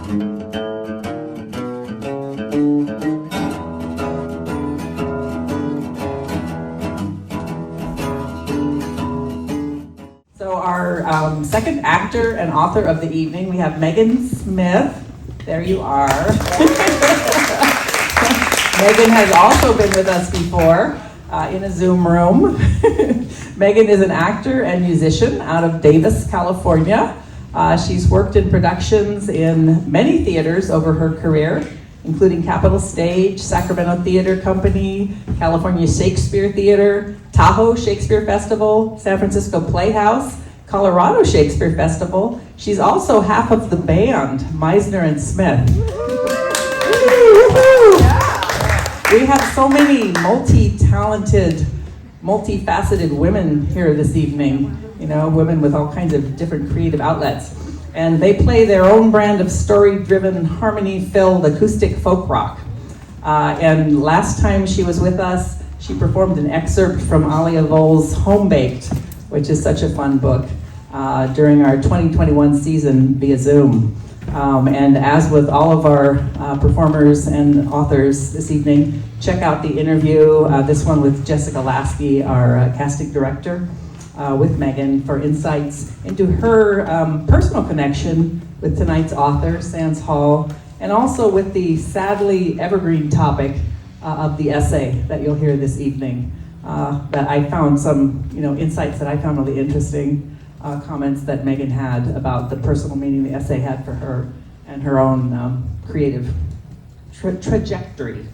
So our second actor and author of the evening, we have Megan Smith. There you are. Megan has also been with us before in a Zoom room. Megan is an actor and musician out of Davis, California. She's worked in productions in many theaters over her career, including Capitol Stage, Sacramento Theater Company, California Shakespeare Theater, Tahoe Shakespeare Festival, San Francisco Playhouse, Colorado Shakespeare Festival. She's also half of the band, Meisner and Smith. We have so many multi-talented, multifaceted women here this evening, you know, women with all kinds of different creative outlets. And they play their own brand of story-driven, harmony-filled acoustic folk rock. And last time she was with us, she performed an excerpt from Alia Vol's Home Baked, which is such a fun book, during our 2021 season via Zoom. And as with all of our performers and authors this evening, check out the interview, this one with Jessica Lasky, our casting director, with Megan for insights into her personal connection with tonight's author, Sands Hall, and also with the sadly evergreen topic of the essay that you'll hear this evening. That I found some, insights that I found really interesting, comments that Megan had about the personal meaning the essay had for her and her own creative trajectory,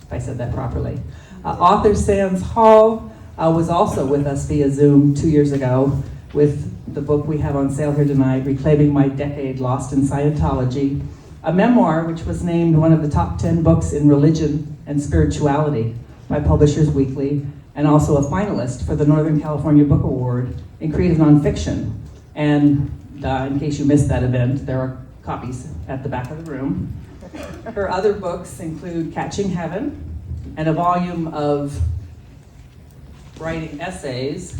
if I said that properly. Author Sands Hall was also with us via Zoom 2 years ago with the book we have on sale here tonight, Reclaiming My Decade Lost in Scientology, a memoir which was named one of the top 10 books in religion and spirituality by Publishers Weekly, and also a finalist for the Northern California Book Award in creative nonfiction. And in case you missed that event, there are copies at the back of the room. Her other books include Catching Heaven and a volume of writing essays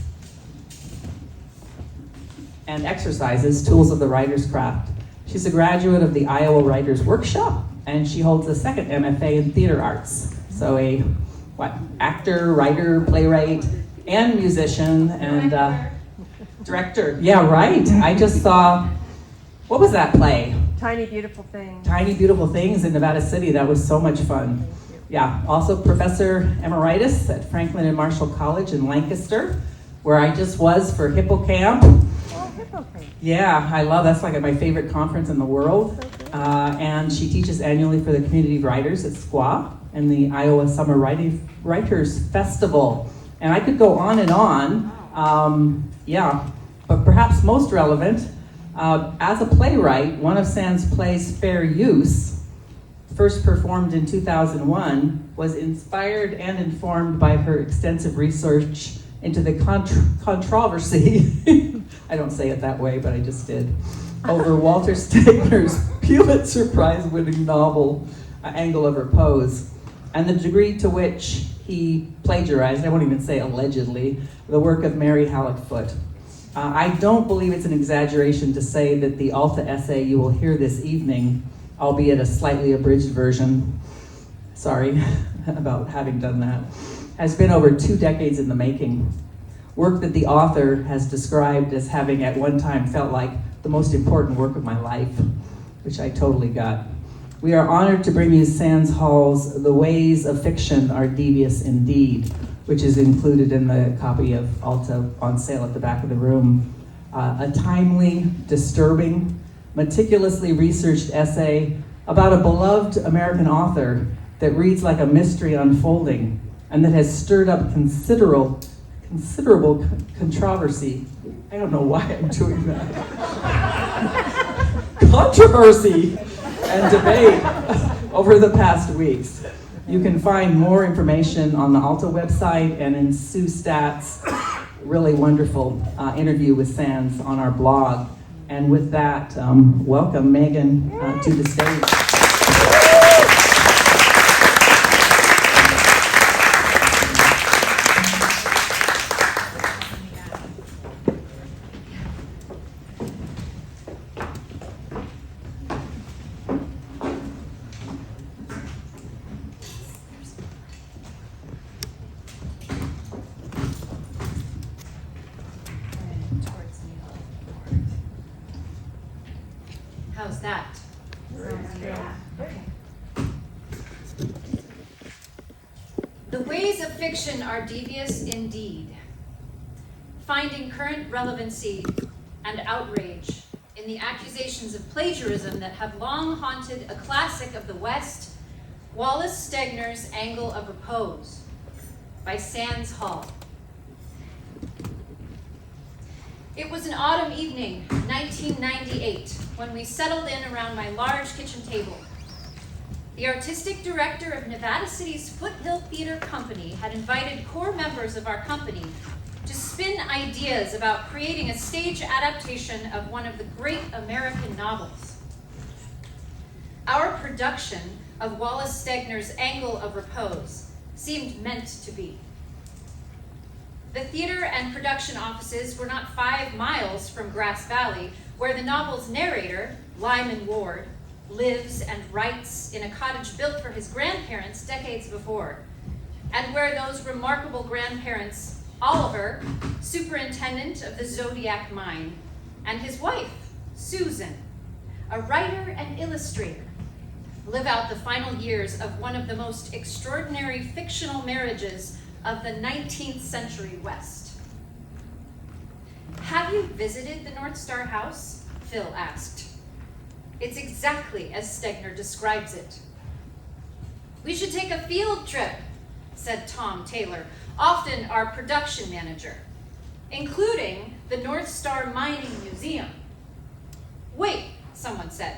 and exercises, Tools of the Writer's Craft. She's a graduate of the Iowa Writers Workshop, and she holds a second MFA in theater arts. So actor, writer, playwright, and musician, and director. Yeah, right. I just saw, what was that play? Tiny Beautiful Things. Tiny Beautiful Things in Nevada City. That was so much fun. Yeah, also Professor Emeritus at Franklin and Marshall College in Lancaster, where I just was for Hippocamp. Oh, Hippocamp. Yeah, I love, that's like my favorite conference in the world. And she teaches annually for the Community of Writers at SQUA and the Iowa Summer Writers Festival. And I could go on and on, but perhaps most relevant, as a playwright, one of Sands' plays, Fair Use, first performed in 2001, was inspired and informed by her extensive research into the controversy, I don't say it that way, but I just did, over Walter Stegner's Pulitzer Prize-winning novel, Angle of Repose, and the degree to which he plagiarized, I won't even say allegedly, the work of Mary Halleck Foote. I don't believe it's an exaggeration to say that the Alta essay you will hear this evening, albeit a slightly abridged version, sorry about having done that, has been over 2 decades in the making. Work that the author has described as having at one time felt like the most important work of my life, which I totally got. We are honored to bring you Sands Hall's The Ways of Fiction Are Devious Indeed, which is included in the copy of Alta on sale at the back of the room. A timely, disturbing, meticulously researched essay about a beloved American author that reads like a mystery unfolding and that has stirred up considerable controversy. I don't know why I'm doing that. Controversy and debate over the past weeks. You can find more information on the Alta website and in Sue Stat's really wonderful interview with Sands on our blog. And with that, welcome Megan to the stage. How's that? Yeah. The ways of fiction are devious indeed, finding current relevancy and outrage in the accusations of plagiarism that have long haunted a classic of the West, Wallace Stegner's Angle of Repose by Sands Hall. It was an autumn evening, 1998, when we settled in around my large kitchen table. The artistic director of Nevada City's Foothill Theater Company had invited core members of our company to spin ideas about creating a stage adaptation of one of the great American novels. Our production of Wallace Stegner's Angle of Repose seemed meant to be. The theater and production offices were not 5 miles from Grass Valley, where the novel's narrator, Lyman Ward, lives and writes in a cottage built for his grandparents decades before, and where those remarkable grandparents, Oliver, superintendent of the Zodiac Mine, and his wife, Susan, a writer and illustrator, live out the final years of one of the most extraordinary fictional marriages of the 19th century West. "Have you visited the North Star House?" Phil asked. "It's exactly as Stegner describes it." "We should take a field trip," said Tom Taylor, often our production manager, "including the North Star Mining Museum." "Wait," someone said,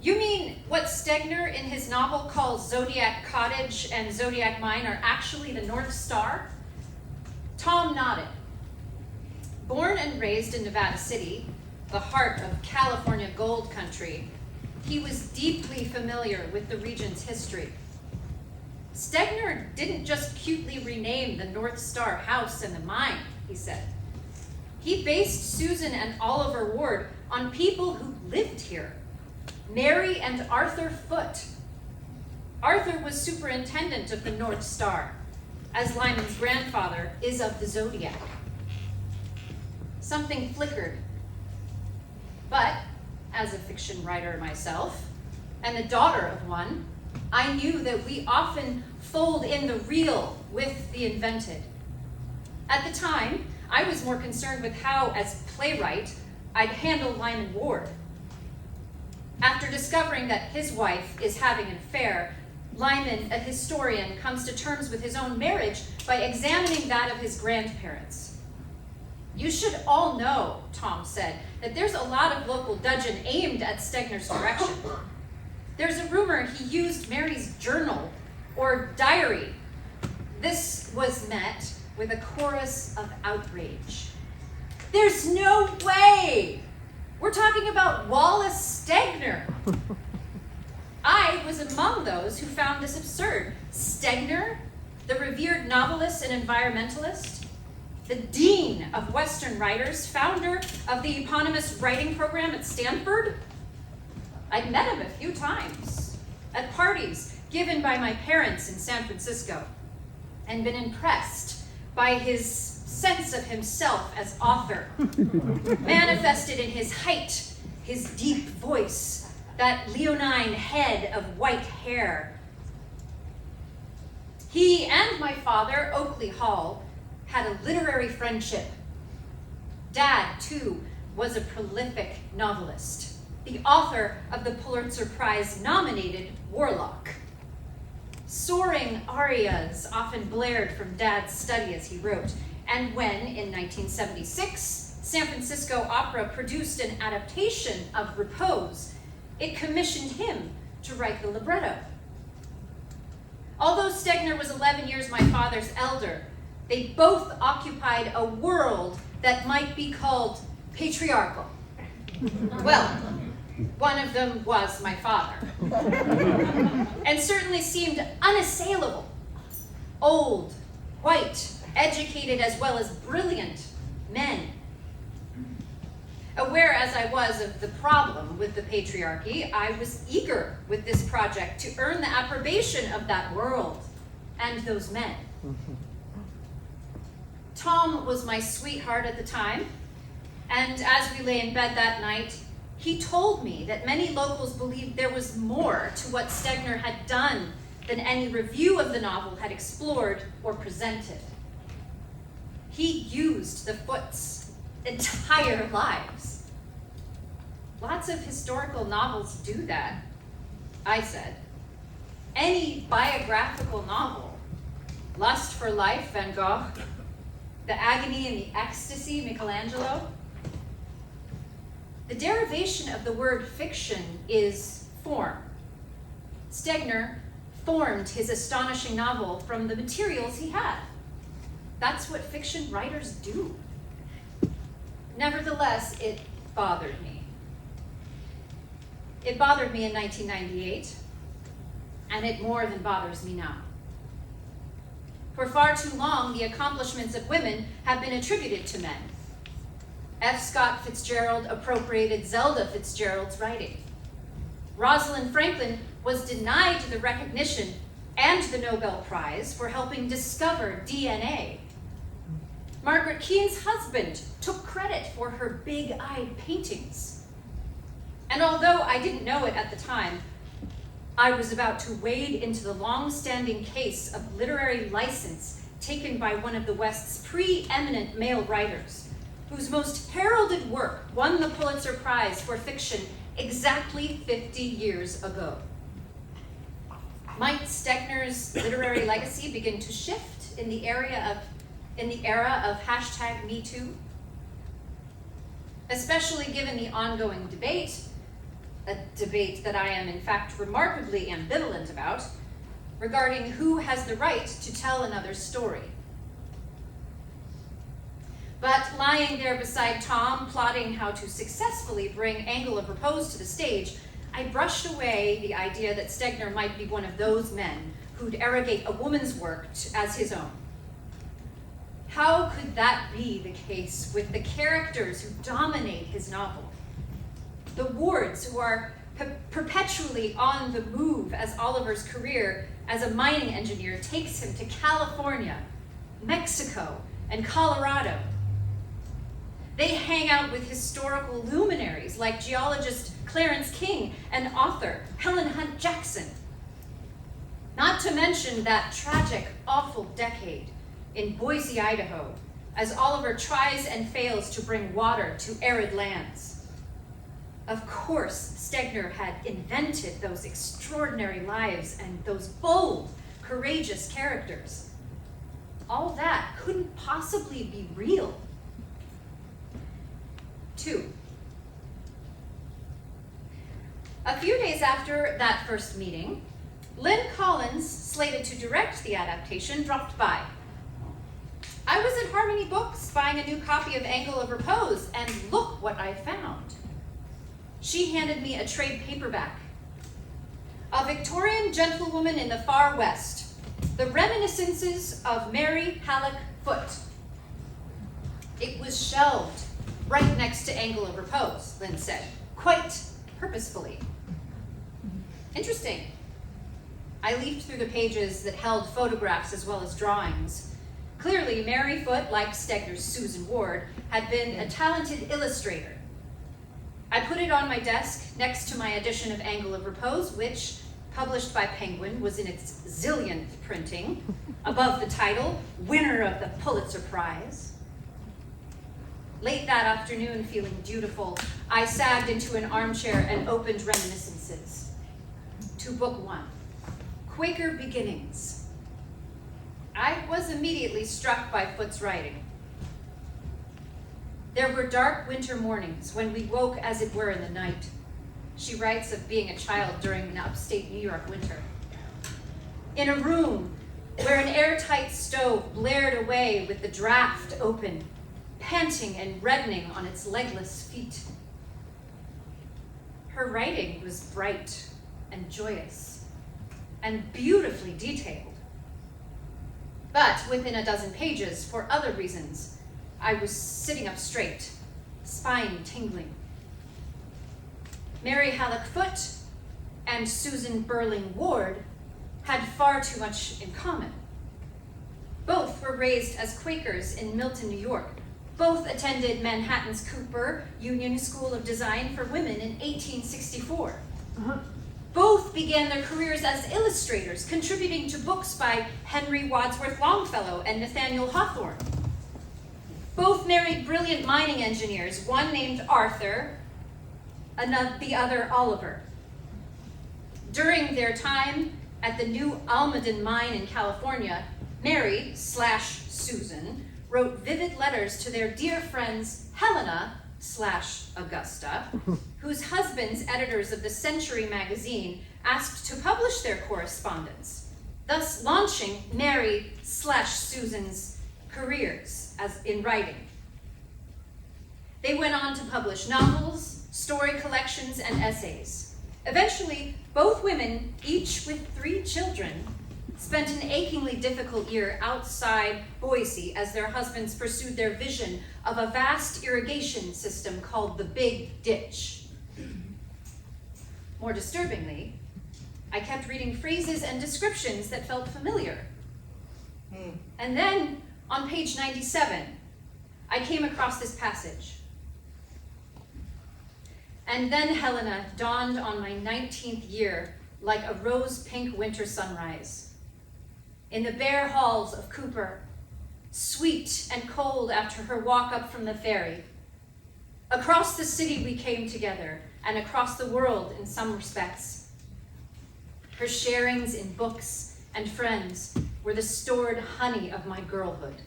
"you mean what Stegner in his novel calls Zodiac Cottage and Zodiac Mine are actually the North Star?" Tom nodded. Born and raised in Nevada City, the heart of California gold country, he was deeply familiar with the region's history. "Stegner didn't just cutely rename the North Star House and the mine," he said. "He based Susan and Oliver Ward on people who lived here. Mary and Arthur Foote. Arthur was superintendent of the North Star, as Lyman's grandfather is of the Zodiac." Something flickered. But, as a fiction writer myself, and the daughter of one, I knew that we often fold in the real with the invented. At the time, I was more concerned with how, as playwright, I'd handle Lyman Ward. After discovering that his wife is having an affair, Lyman, a historian, comes to terms with his own marriage by examining that of his grandparents. "You should all know," Tom said, "that there's a lot of local dudgeon aimed at Stegner's direction. There's a rumor he used Mary's journal or diary." This was met with a chorus of outrage. "There's no way! We're talking about Wallace Stegner." I was among those who found this absurd. Stegner, the revered novelist and environmentalist, the dean of Western writers, founder of the eponymous writing program at Stanford. I'd met him a few times at parties given by my parents in San Francisco and been impressed by his sense of himself as author, manifested in his height, his deep voice, that leonine head of white hair. He and my father, Oakley Hall, had a literary friendship. Dad, too, was a prolific novelist, the author of the Pulitzer Prize-nominated Warlock. Soaring arias often blared from Dad's study as he wrote, and when, in 1976, San Francisco Opera produced an adaptation of Repose, it commissioned him to write the libretto. Although Stegner was 11 years my father's elder, they both occupied a world that might be called patriarchal. Well, one of them was my father, and certainly seemed unassailable. Old, white, educated as well as brilliant men. Aware as I was of the problem with the patriarchy, I was eager with this project to earn the approbation of that world and those men. Tom was my sweetheart at the time, and as we lay in bed that night, He told me that many locals believed there was more to what Stegner had done than any review of the novel had explored or presented. He used the Foots' entire lives. Lots of historical novels do that, I said. Any biographical novel, Lust for Life, Van Gogh, The Agony and the Ecstasy, Michelangelo. The derivation of the word fiction is form. Stegner formed his astonishing novel from the materials he had. That's what fiction writers do. Nevertheless, it bothered me. It bothered me in 1998, and it more than bothers me now. For far too long, the accomplishments of women have been attributed to men. F. Scott Fitzgerald appropriated Zelda Fitzgerald's writing. Rosalind Franklin was denied the recognition and the Nobel Prize for helping discover DNA. Margaret Keane's husband took credit for her big-eyed paintings. And although I didn't know it at the time, I was about to wade into the long-standing case of literary license taken by one of the West's preeminent male writers, whose most heralded work won the Pulitzer Prize for fiction exactly 50 years ago. Might Stegner's literary legacy begin to shift in the era of hashtag #MeToo? Especially given the ongoing debate, a debate that I am in fact remarkably ambivalent about, regarding who has the right to tell another's story. But lying there beside Tom, plotting how to successfully bring Angle of Repose to the stage, I brushed away the idea that Stegner might be one of those men who'd arrogate a woman's work as his own. How could that be the case with the characters who dominate his novel? The Wards, who are perpetually on the move as Oliver's career as a mining engineer takes him to California, Mexico, and Colorado. They hang out with historical luminaries like geologist Clarence King and author Helen Hunt Jackson. Not to mention that tragic, awful decade in Boise, Idaho, as Oliver tries and fails to bring water to arid lands. Of course, Stegner had invented those extraordinary lives and those bold, courageous characters. All that couldn't possibly be real. 2. A few days after that first meeting, Lynn Collins, slated to direct the adaptation, dropped by. I was at Harmony Books buying a new copy of Angle of Repose, and look what I found. She handed me a trade paperback. A Victorian Gentlewoman in the Far West, The Reminiscences of Mary Halleck Foote. It was shelved right next to Angle of Repose, Lynn said, quite purposefully. Interesting. I leafed through the pages that held photographs as well as drawings. Clearly, Mary Foote, like Stegner's Susan Ward, had been a talented illustrator. I put it on my desk next to my edition of Angle of Repose, which, published by Penguin, was in its zillionth printing, above the title, winner of the Pulitzer Prize. Late that afternoon, feeling dutiful, I sagged into an armchair and opened Reminiscences. To Book 1, Quaker Beginnings. I was immediately struck by Foote's writing. There were dark winter mornings when we woke as it were in the night. She writes of being a child during an upstate New York winter. In a room where an airtight stove blared away with the draft open, panting and reddening on its legless feet. Her writing was bright and joyous and beautifully detailed. But within a dozen pages, for other reasons, I was sitting up straight, spine tingling. Mary Halleck Foote and Susan Burling Ward had far too much in common. Both were raised as Quakers in Milton, New York. Both attended Manhattan's Cooper Union School of Design for Women in 1864. Both began their careers as illustrators, contributing to books by Henry Wadsworth Longfellow and Nathaniel Hawthorne. Both married brilliant mining engineers, one named Arthur, the other Oliver. During their time at the New Almaden mine in California, Mary/Susan wrote vivid letters to their dear friends Helena/Augusta, whose husbands, editors of the Century magazine, asked to publish their correspondence, thus launching Mary/Susan's careers as in writing. They went on to publish novels, story collections, and essays. Eventually, both women, each with 3 children, spent an achingly difficult year outside Boise as their husbands pursued their vision of a vast irrigation system called the Big Ditch. More disturbingly, I kept reading phrases and descriptions that felt familiar. And then, on page 97, I came across this passage. And then Helena dawned on my 19th year like a rose-pink winter sunrise. In the bare halls of Cooper, sweet and cold after her walk up from the ferry. Across the city we came together, and across the world in some respects. Her sharings in books and friends were the stored honey of my girlhood.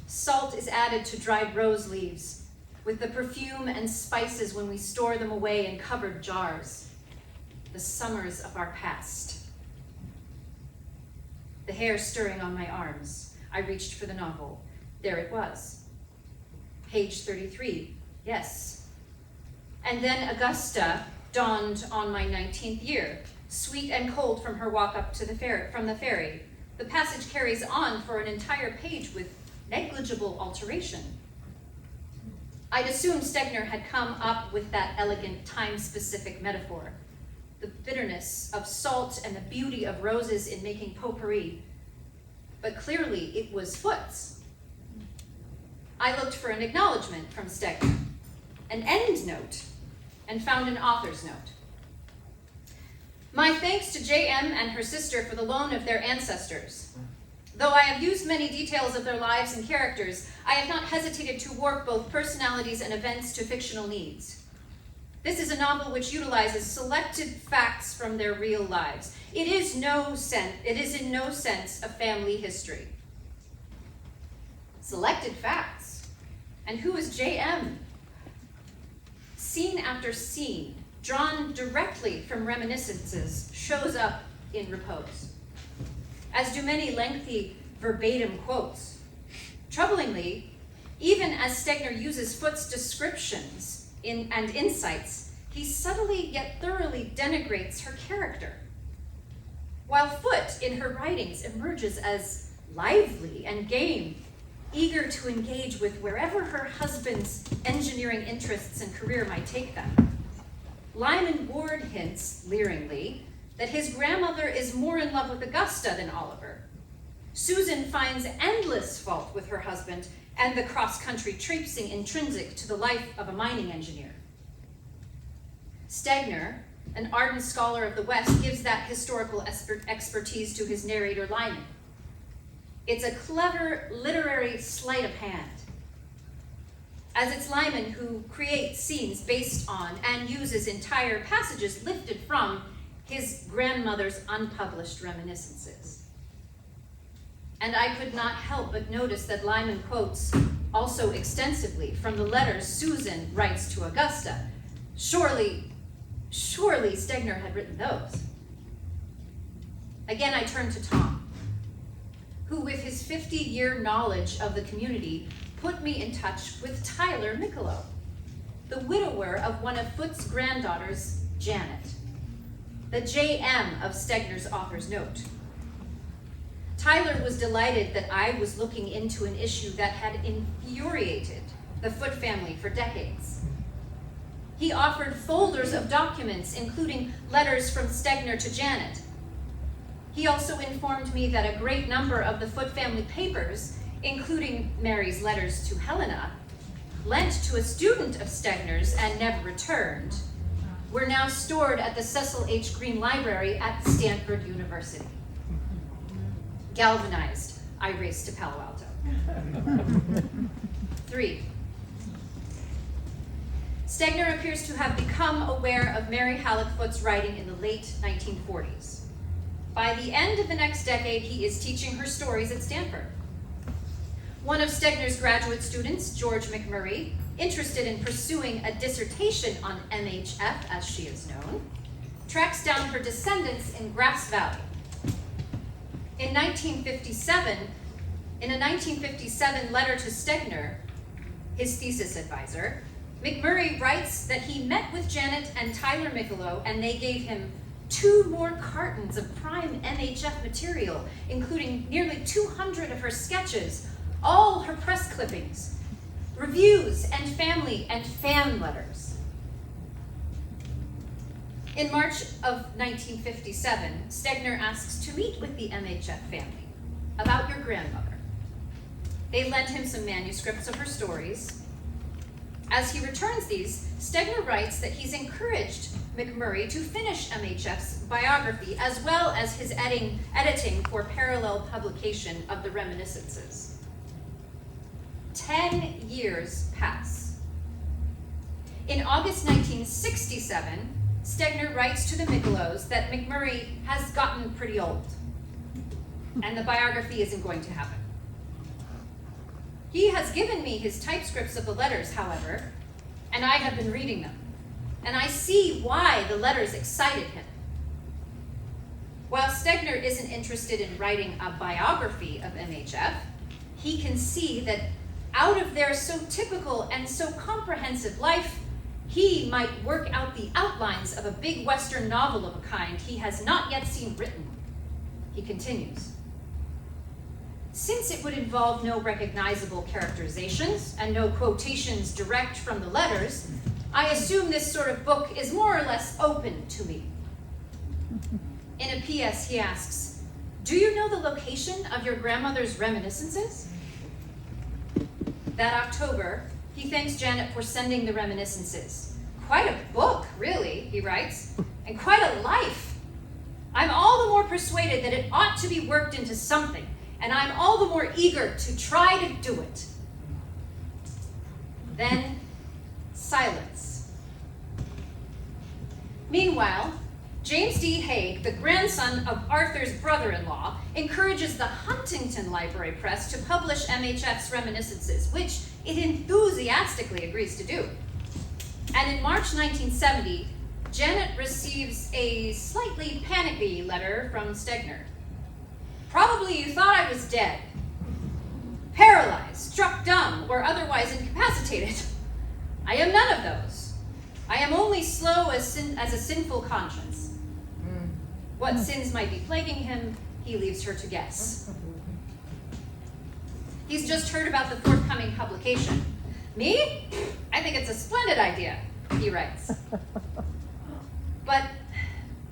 Salt is added to dried rose leaves, with the perfume and spices when we store them away in covered jars. The summers of our past. The hair stirring on my arms, I reached for the novel. There it was. Page 33, yes. And then Augusta dawned on my 19th year, sweet and cold from her walk up to from the ferry. The passage carries on for an entire page with negligible alteration. I'd assumed Stegner had come up with that elegant time-specific metaphor. The bitterness of salt and the beauty of roses in making potpourri. But clearly it was Foote's. I looked for an acknowledgement from Stegner, an end note, and found an author's note. My thanks to J.M. and her sister for the loan of their ancestors. Though I have used many details of their lives and characters, I have not hesitated to warp both personalities and events to fictional needs. This is a novel which utilizes selected facts from their real lives. It is in no sense a family history. Selected facts? And who is J.M.? Scene after scene, drawn directly from reminiscences, shows up in Repose, as do many lengthy verbatim quotes. Troublingly, even as Stegner uses Foote's descriptions and insights, he subtly yet thoroughly denigrates her character. While Foote in her writings emerges as lively and game, eager to engage with wherever her husband's engineering interests and career might take them, Lyman Ward hints, leeringly, that his grandmother is more in love with Augusta than Oliver. Susan finds endless fault with her husband and the cross-country traipsing intrinsic to the life of a mining engineer. Stegner, an ardent scholar of the West, gives that historical expertise to his narrator Lyman. It's a clever literary sleight of hand, as it's Lyman who creates scenes based on and uses entire passages lifted from his grandmother's unpublished reminiscences. And I could not help but notice that Lyman quotes also extensively from the letters Susan writes to Augusta. Surely Stegner had written those. Again, I turn to Tom, who with his 50-year knowledge of the community put me in touch with Tyler Michelot, the widower of one of Foote's granddaughters, Janet, the J.M. of Stegner's author's note. Tyler was delighted that I was looking into an issue that had infuriated the Foote family for decades. He offered folders of documents, including letters from Stegner to Janet. He also informed me that a great number of the Foote family papers, including Mary's letters to Helena, lent to a student of Stegner's and never returned, were now stored at the Cecil H. Green Library at Stanford University. Galvanized, I raced to Palo Alto. 3. Stegner appears to have become aware of Mary Halleck Foote's writing in the late 1940s. By the end of the next decade, he is teaching her stories at Stanford. One of Stegner's graduate students, George McMurray, interested in pursuing a dissertation on MHF, as she is known, tracks down her descendants in Grass Valley. In a 1957 letter to Stegner, his thesis advisor, McMurray writes that he met with Janet and Tyler Michelot, and they gave him 2 more cartons of prime MHF material, including nearly 200 of her sketches, all her press clippings, reviews, and family and fan letters. In March of 1957, Stegner asks to meet with the MHF family about your grandmother. They lend him some manuscripts of her stories. As he returns these, Stegner writes that he's encouraged McMurray to finish MHF's biography as well as his editing for parallel publication of the reminiscences. 10 years pass. In August 1967, Stegner writes to the Michelots that McMurray has gotten pretty old, and the biography isn't going to happen. He has given me his typescripts of the letters, however, and I have been reading them, and I see why the letters excited him. While Stegner isn't interested in writing a biography of MHF, he can see that out of their so typical and so comprehensive life, he might work out the outlines of a big Western novel of a kind he has not yet seen written. He continues. Since it would involve no recognizable characterizations and no quotations direct from the letters, I assume this sort of book is more or less open to me. In a PS, he asks, "Do you know the location of your grandmother's reminiscences?" That October, he thanks Janet for sending the reminiscences. "Quite a book, really," he writes, "and quite a life. I'm all the more persuaded that it ought to be worked into something, and I'm all the more eager to try to do it." Then, silence. Meanwhile, James D. Haig, the grandson of Arthur's brother-in-law, encourages the Huntington Library Press to publish MHF's reminiscences, which it enthusiastically agrees to do. And in March 1970, Janet receives a slightly panicky letter from Stegner. "Probably you thought I was dead, paralyzed, struck dumb, or otherwise incapacitated. I am none of those. I am only slow as a sinful conscience. What sins might be plaguing him, he leaves her to guess." He's just heard about the forthcoming publication. "Me? I think it's a splendid idea," he writes. "But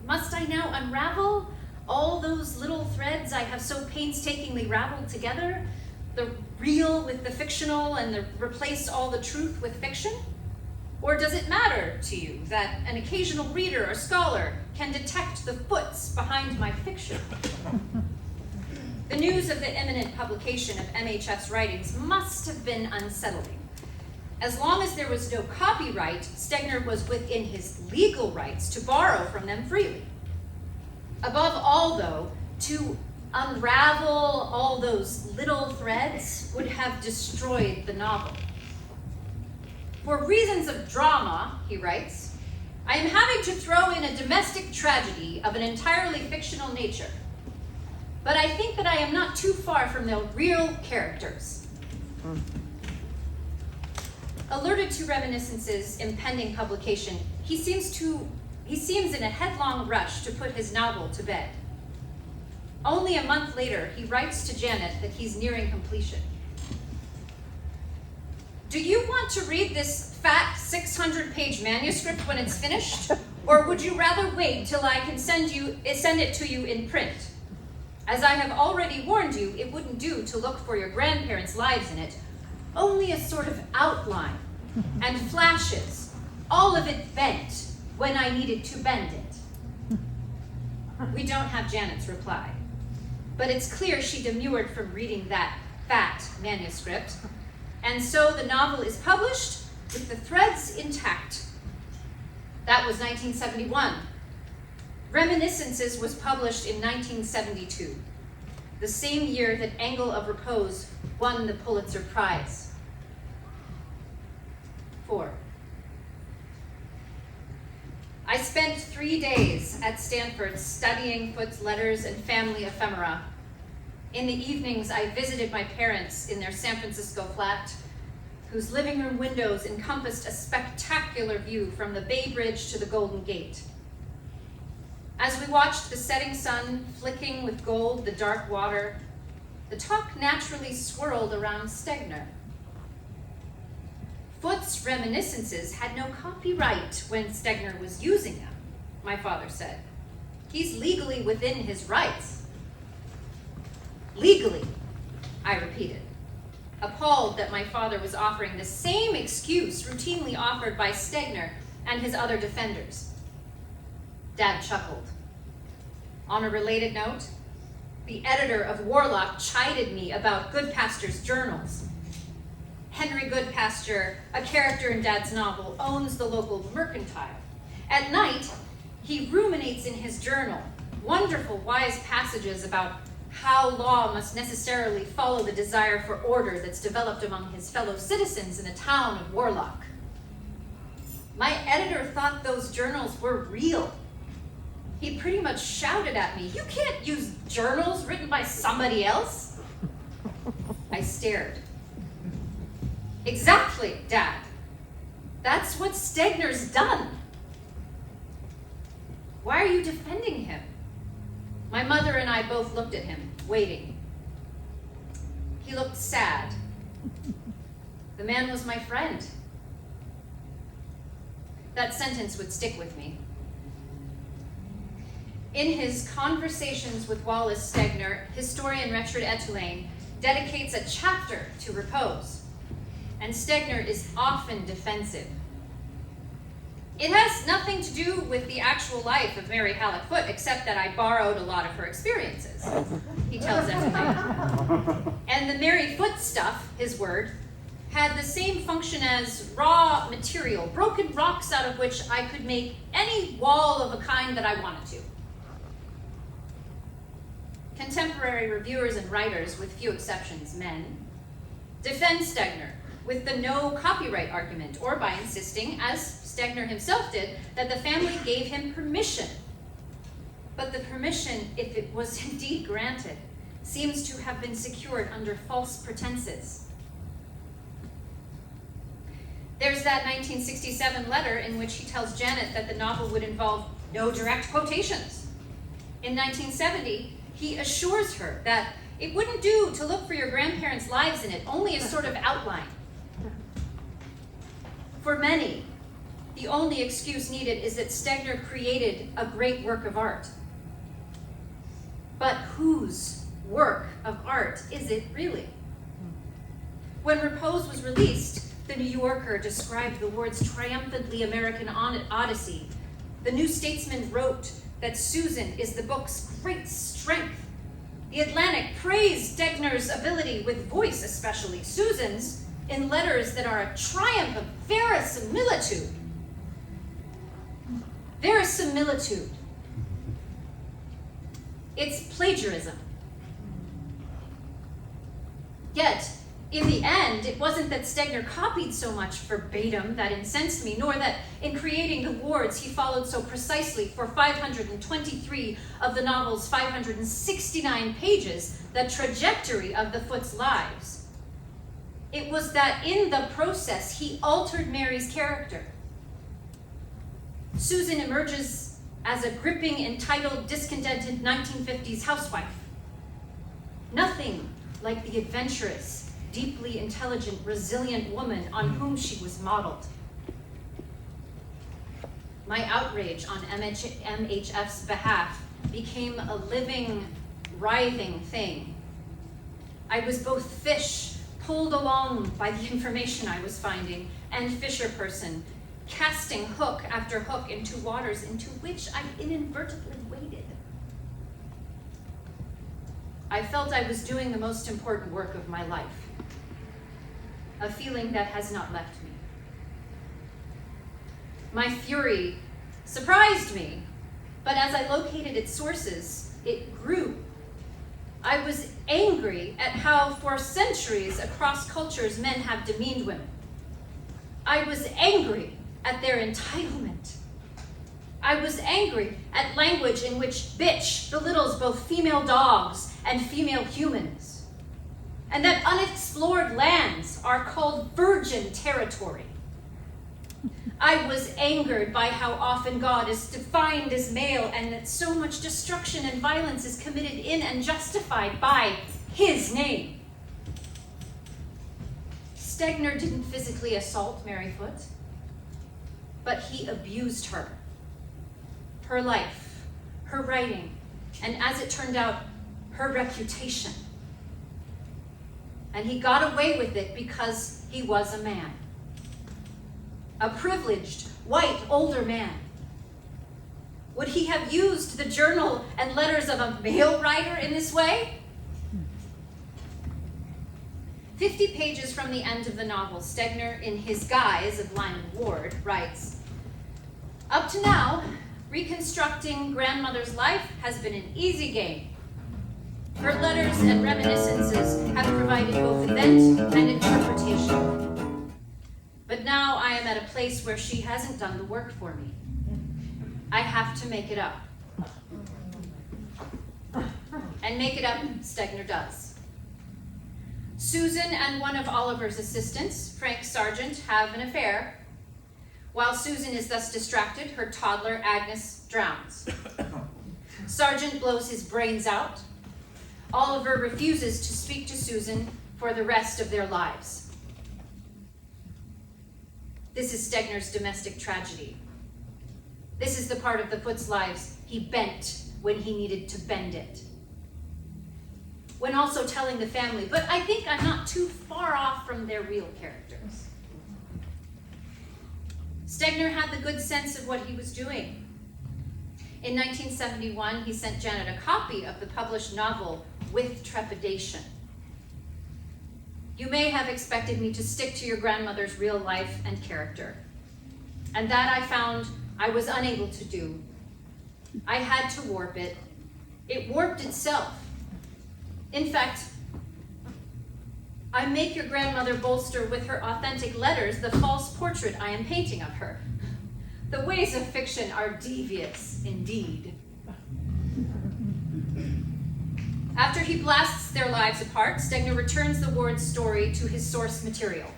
must I now unravel all those little threads I have so painstakingly raveled together? The real with the fictional and replace all the truth with fiction? Or does it matter to you that an occasional reader or scholar can detect the foots behind my fiction?" The news of the imminent publication of MHF's writings must have been unsettling. As long as there was no copyright, Stegner was within his legal rights to borrow from them freely. Above all, though, to unravel all those little threads would have destroyed the novel. "For reasons of drama," he writes, "I am having to throw in a domestic tragedy of an entirely fictional nature. But I think that I am not too far from the real characters." Alerted to Reminiscences' impending publication, he seems in a headlong rush to put his novel to bed. Only a month later, he writes to Janet that he's nearing completion. "Do you want to read this fat 600-page manuscript when it's finished? Or would you rather wait till I can send it to you in print? As I have already warned you, it wouldn't do to look for your grandparents' lives in it. Only a sort of outline and flashes, all of it bent when I needed to bend it. We don't have Janet's reply, but it's clear she demurred from reading that fat manuscript, and so the novel is published with the threads intact. That was 1971. Reminiscences was published in 1972, the same year that Angle of Repose won the Pulitzer Prize. 4. I spent 3 days at Stanford studying Foote's letters and family ephemera. In the evenings, I visited my parents in their San Francisco flat, whose living room windows encompassed a spectacular view from the Bay Bridge to the Golden Gate. As we watched the setting sun flicking with gold the dark water, the talk naturally swirled around Stegner. Foote's reminiscences had no copyright when Stegner was using them, my father said. He's legally within his rights. Legally, I repeated, appalled that my father was offering the same excuse routinely offered by Stegner and his other defenders. Dad chuckled. On a related note, the editor of Warlock chided me about Goodpaster's journals. Henry Goodpaster, a character in Dad's novel, owns the local mercantile. At night, he ruminates in his journal wonderful, wise passages about how law must necessarily follow the desire for order that's developed among his fellow citizens in the town of Warlock. My editor thought those journals were real. He pretty much shouted at me, "You can't use journals written by somebody else." I stared. Exactly, Dad. That's what Stegner's done. Why are you defending him? My mother and I both looked at him, waiting. He looked sad. The man was my friend. That sentence would stick with me. In his Conversations with Wallace Stegner, historian Richard Etulain dedicates a chapter to Repose, and Stegner is often defensive. It has nothing to do with the actual life of Mary Halleck Foote, except that I borrowed a lot of her experiences, he tells Etulain. And the Mary Foote stuff, his word, had the same function as raw material, broken rocks out of which I could make any wall of a kind that I wanted to. Contemporary reviewers and writers, with few exceptions, men, defend Stegner with the no copyright argument, or by insisting, as Stegner himself did, that the family gave him permission. But the permission, if it was indeed granted, seems to have been secured under false pretenses. There's that 1967 letter in which he tells Janet that the novel would involve no direct quotations. In 1970, he assures her that it wouldn't do to look for your grandparents' lives in it, only a sort of outline. For many, the only excuse needed is that Stegner created a great work of art. But whose work of art is it really? When Repose was released, the New Yorker described the words triumphantly American Odyssey. The New Statesman wrote that Susan is the book's great strength. The Atlantic praised Stegner's ability with voice, especially Susan's, in letters that are a triumph of verisimilitude. Verisimilitude. It's plagiarism. Yet, in the end, it wasn't that Stegner copied so much verbatim that incensed me, nor that in creating the wards he followed so precisely for 523 of the novel's 569 pages the trajectory of the Foote's lives. It was that in the process he altered Mary's character. Susan emerges as a gripping, entitled, discontented 1950s housewife. Nothing like the adventurous, deeply intelligent, resilient woman on whom she was modeled. My outrage on MHF's behalf became a living writhing thing. I was both fish, pulled along by the information I was finding, and fisher person, casting hook after hook into waters into which I inadvertently waded. I felt I was doing the most important work of my life, a feeling that has not left me. My fury surprised me, but as I located its sources, it grew. I was angry at how for centuries across cultures men have demeaned women. I was angry at their entitlement. I was angry at language in which bitch belittles both female dogs and female humans, and that unexplored lands are called virgin territory. I was angered by how often God is defined as male and that so much destruction and violence is committed in and justified by his name. Stegner didn't physically assault Maryfoot, but he abused her. Her life, her writing, and as it turned out, her reputation. And he got away with it because he was a man. A privileged, white, older man. Would he have used the journal and letters of a male writer in this way? 50 pages from the end of the novel, Stegner, in his guise of Lyman Ward, writes, "Up to now, reconstructing grandmother's life has been an easy game. Her letters and reminiscences have provided both event and interpretation. But now I am at a place where she hasn't done the work for me. I have to make it up." And make it up, Stegner does. Susan and one of Oliver's assistants, Frank Sargent, have an affair. While Susan is thus distracted, her toddler, Agnes, drowns. Sargent blows his brains out. Oliver refuses to speak to Susan for the rest of their lives. This is Stegner's domestic tragedy. This is the part of the Foots' lives he bent when he needed to bend it. When also telling the family, but I think I'm not too far off from their real characters. Stegner had the good sense of what he was doing. In 1971, he sent Janet a copy of the published novel, With Trepidation. "You may have expected me to stick to your grandmother's real life and character. And that I found I was unable to do. I had to warp it. It warped itself. In fact, I make your grandmother bolster with her authentic letters the false portrait I am painting of her. The ways of fiction are devious indeed." After he blasts their lives apart, Stegner returns the Ward's story to his source material.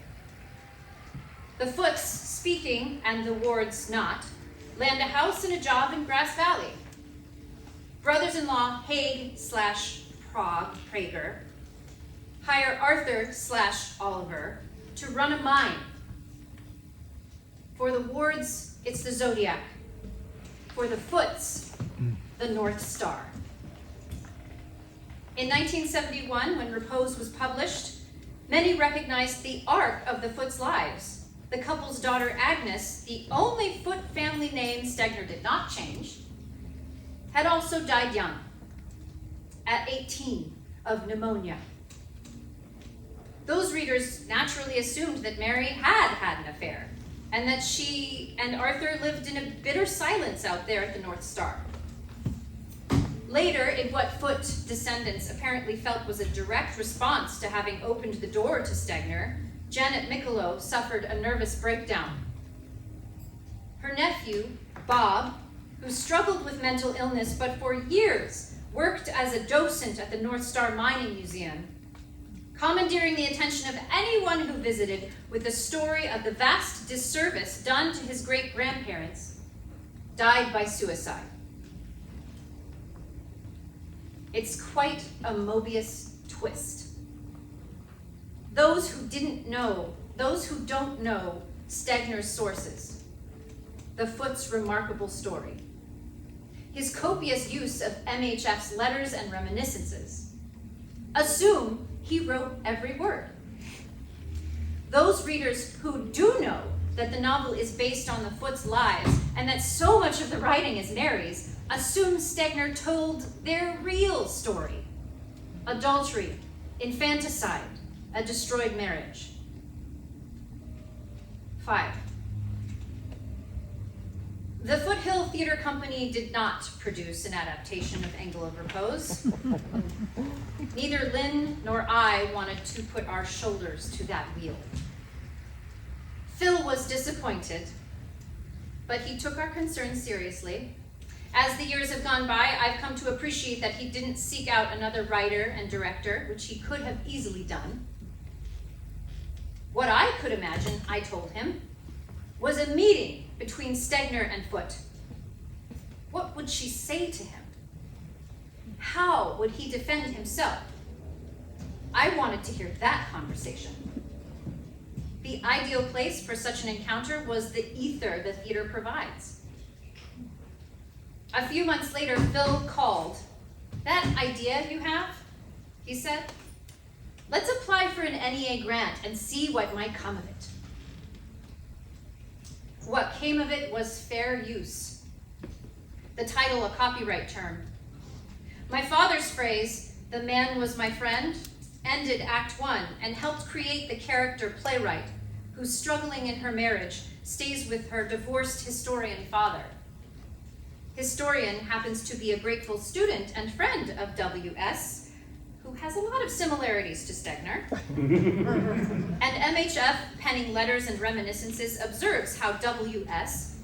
The Foots, speaking, and the Wards not, land a house and a job in Grass Valley. Brothers-in-law Haig/Prager hire Arthur/Oliver to run a mine. For the Wards, it's the Zodiac. For the Foots, the North Star. In 1971, when Repose was published, many recognized the arc of the Foots' lives. The couple's daughter, Agnes, the only Foot family name Stegner did not change, had also died young, at 18, of pneumonia. Those readers naturally assumed that Mary had an affair, and that she and Arthur lived in a bitter silence out there at the North Star. Later, in what Foot descendants apparently felt was a direct response to having opened the door to Stegner, Janet Michelow suffered a nervous breakdown. Her nephew, Bob, who struggled with mental illness but for years worked as a docent at the North Star Mining Museum, commandeering the attention of anyone who visited with the story of the vast disservice done to his great-grandparents, died by suicide. It's quite a Mobius twist. Those who don't know Stegner's sources, the Foots' remarkable story. his copious use of MHF's letters and reminiscences. Assume he wrote every word. Those readers who do know that the novel is based on the Foots' lives and that so much of the writing is Mary's, assume Stegner told their real story. Adultery, infanticide, a destroyed marriage. 5. The Foothill Theater Company did not produce an adaptation of Angle of Repose. Neither Lynn nor I wanted to put our shoulders to that wheel. Phil was disappointed, but he took our concerns seriously. As the years have gone by, I've come to appreciate that he didn't seek out another writer and director, which he could have easily done. What I could imagine, I told him, was a meeting between Stegner and Foote. What would she say to him? How would he defend himself? I wanted to hear that conversation. The ideal place for such an encounter was the ether the theater provides. A few months later, Phil called. That idea you have, he said, let's apply for an NEA grant and see what might come of it. What came of it was fair use. The title, a copyright term. My father's phrase, "the man was my friend," ended Act 1 and helped create the character playwright, who's struggling in her marriage, stays with her divorced historian father. Historian happens to be a grateful student and friend of W.S., who has a lot of similarities to Stegner. And MHF, penning letters and reminiscences, observes how W.S.,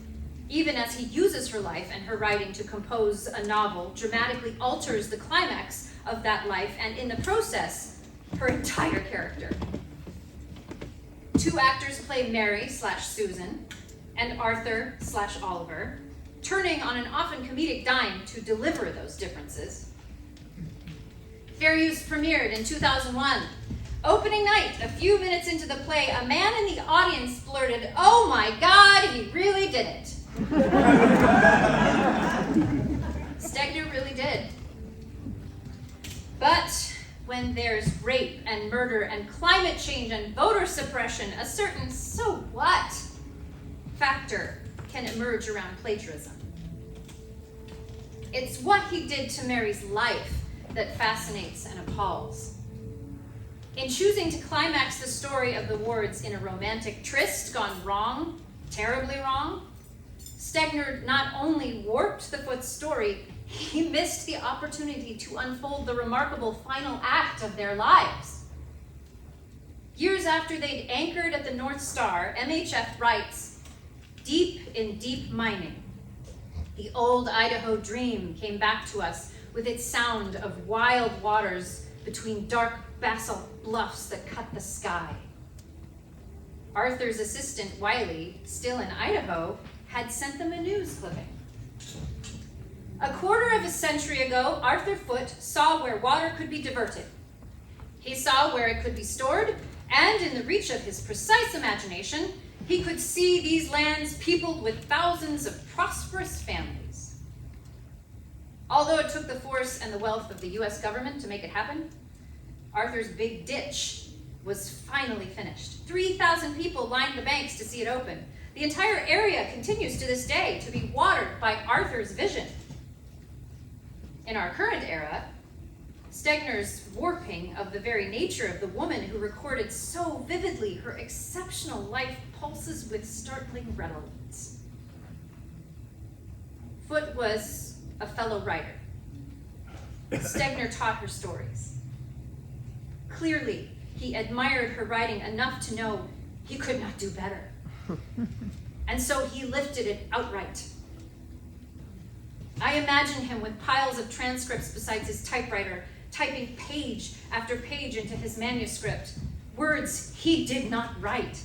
even as he uses her life and her writing to compose a novel, dramatically alters the climax of that life and, in the process, her entire character. 2 actors play Mary/Susan and Arthur/Oliver, turning on an often comedic dime to deliver those differences. Fair Use premiered in 2001. Opening night, a few minutes into the play, a man in the audience blurted, "Oh my God, he really did it." Stegner really did. But when there's rape and murder and climate change and voter suppression, a certain "so what" factor can emerge around plagiarism. It's what he did to Mary's life that fascinates and appalls. In choosing to climax the story of the Wards in a romantic tryst gone wrong, terribly wrong, Stegner not only warped the Foote story, he missed the opportunity to unfold the remarkable final act of their lives. Years after they'd anchored at the North Star, MHF writes, "Deep in deep mining, the old Idaho dream came back to us with its sound of wild waters between dark basalt bluffs that cut the sky." Arthur's assistant, Wiley, still in Idaho, had sent them a news clipping. A quarter of a century ago, Arthur Foote saw where water could be diverted. He saw where it could be stored, and in the reach of his precise imagination, he could see these lands peopled with thousands of prosperous families. Although it took the force and the wealth of the US government to make it happen, Arthur's big ditch was finally finished. 3,000 people lined the banks to see it open. The entire area continues to this day to be watered by Arthur's vision. In our current era, Stegner's warping of the very nature of the woman who recorded so vividly her exceptional life pulses with startling relevance. Foote was a fellow writer. Stegner taught her stories. Clearly, he admired her writing enough to know he could not do better. And so he lifted it outright. I imagine him with piles of transcripts beside his typewriter, typing page after page into his manuscript, words he did not write.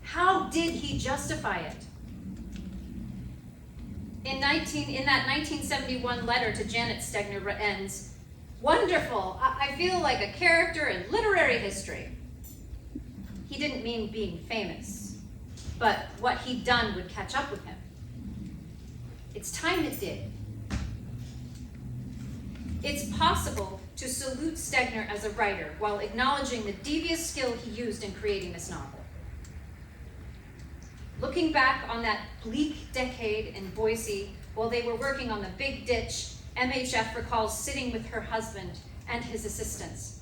How did he justify it? In that 1971 letter to Janet Stegner ends, "Wonderful, I feel like a character in literary history." He didn't mean being famous, but what he'd done would catch up with him. It's time it did. it's possible to salute Stegner as a writer while acknowledging the devious skill he used in creating this novel. Looking back on that bleak decade in Boise while they were working on the Big Ditch, MHF recalls sitting with her husband and his assistants.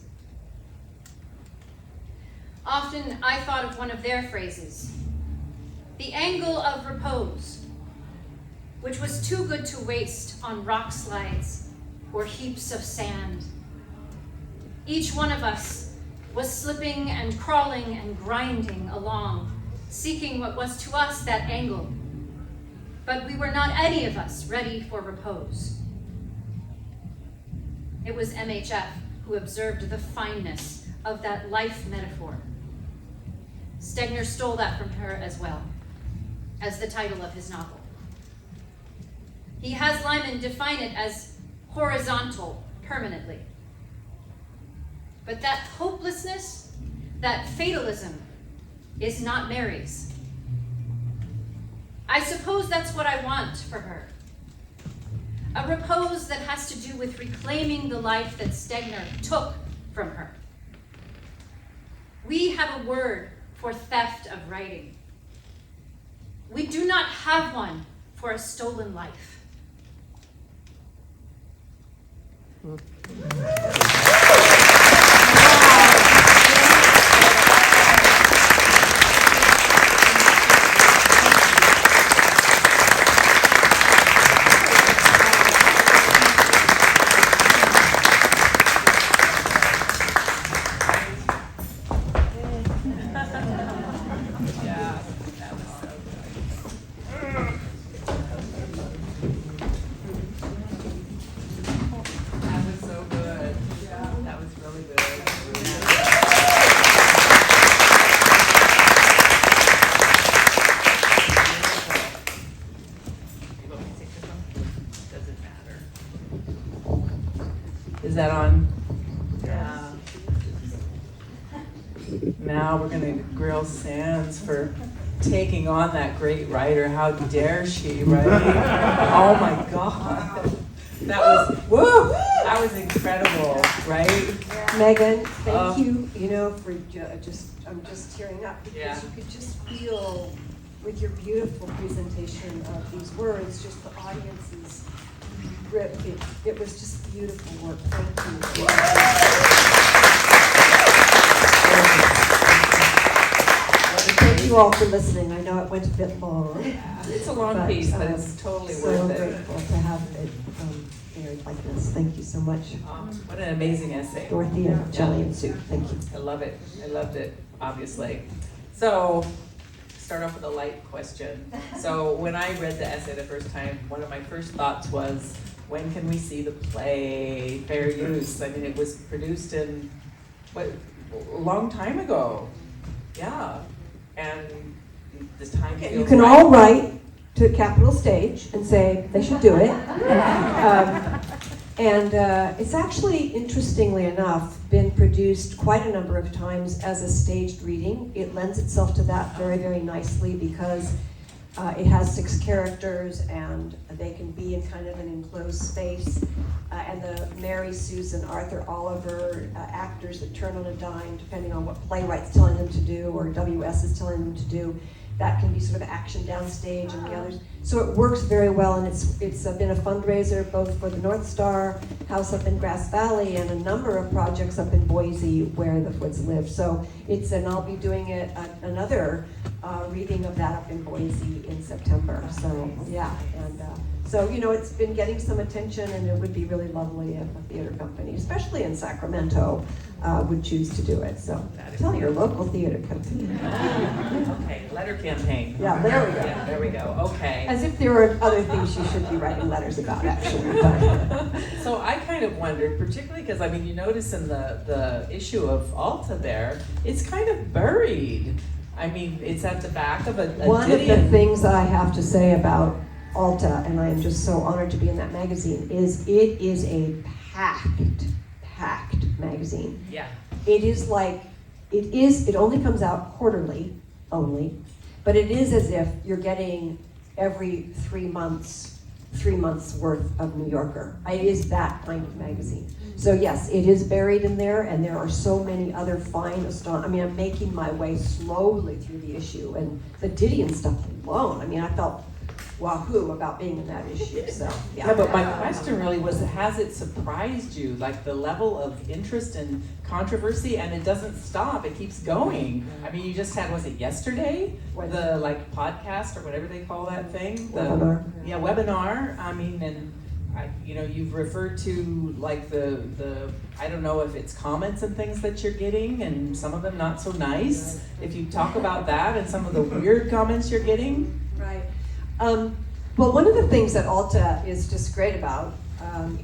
Often I thought of one of their phrases, the angle of repose, which was too good to waste on rock slides or heaps of sand. Each one of us was slipping and crawling and grinding along, seeking what was to us that angle. But we were not any of us ready for repose. It was MHF who observed the fineness of that life metaphor. Stegner stole that from her as well, as the title of his novel. He has Lyman define it as horizontal permanently. But that hopelessness, that fatalism, is not Mary's. I suppose that's what I want for her. A repose that has to do with reclaiming the life that Stegner took from her. We have a word for theft of writing. We do not have one for a stolen life. Is that on? Yeah. Now we're going to grill Sands for taking on that great writer. How dare she, right? Oh my God. That was, woo! That was incredible, right? Megan, thank you, for I'm just tearing up because Yeah. you could just feel with your beautiful presentation of these words, just the audience's grip. It was just beautiful work. Thank you. Thank you all for listening. I know it went a bit long. It's a long piece, but it's totally so worth it. grateful to have it aired like this. Thank you so much. What an amazing essay. Dorothy and Jelly and Sue. Thank you. I love it. I loved it, obviously. So, start off with a light question. So, when I read the essay the first time, one of my first thoughts was, when can we see the play Fair Use? I mean, it was produced in, a long time ago. Yeah. And the time feels You can right. all write to Capitol Stage and say they should do it. It's actually, interestingly enough, been produced quite a number of times as a staged reading. It lends itself to that very, very nicely because it has 6 characters and they can be in kind of an enclosed space. And the Mary, Susan, Arthur, Oliver actors that turn on a dime depending on what playwright's telling them to do or WS is telling them to do. That can be sort of action downstage and the others. So it works very well, and it's been a fundraiser both for the North Star House up in Grass Valley and a number of projects up in Boise where the Foods live. So and I'll be doing another reading of that up in Boise in September. So yeah, and so it's been getting some attention, and it would be really lovely if a theater company, especially in Sacramento, would choose to do it. So tell your local theater company. Okay, letter campaign. Yeah, there we go. Yeah, there we go. Okay. As if there were other things you should be writing letters about, actually. But. So I kind of wondered, particularly because, you notice in the issue of Alta there, it's kind of buried. It's at the back of a One of the Didion. things I have to say about Alta, and I am just so honored to be in that magazine, is it is a packed magazine. Yeah. It only comes out quarterly only, but it is as if you're getting every 3 months 3 months worth of New Yorker. It is that kind of magazine. So yes, it is buried in there, and there are so many other fine, I'm making my way slowly through the issue, and the Didion stuff alone, I felt wahoo about being in that issue, so yeah. Yeah, but my question really was, has it surprised you, like the level of interest and controversy, and it doesn't stop, it keeps going? You just had, was it yesterday? The podcast or whatever they call that thing? Webinar. Yeah, webinar, and you've referred to the I don't know if it's comments and things that you're getting, and some of them not so nice. If you talk about that and some of the weird comments you're getting. Right. Well, one of the things that Alta is just great about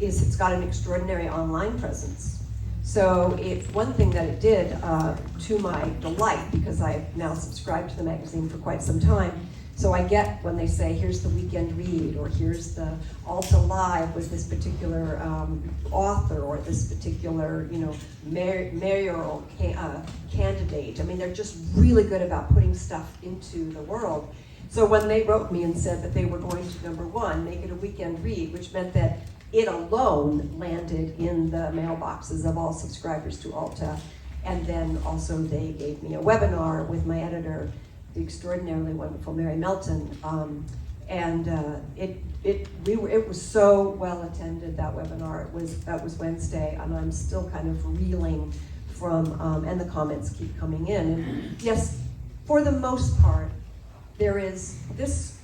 is it's got an extraordinary online presence. So one thing that it did, to my delight, because I've now subscribed to the magazine for quite some time, so I get when they say, here's the weekend read, or here's the Alta Live with this particular author, or this particular, mayoral candidate. They're just really good about putting stuff into the world. So when they wrote me and said that they were going to, number one, make it a weekend read, which meant that it alone landed in the mailboxes of all subscribers to Alta. And then also they gave me a webinar with my editor, the extraordinarily wonderful Mary Melton. It was so well attended, that webinar. That was Wednesday, and I'm still kind of reeling from, and the comments keep coming in. And yes, for the most part, there is this,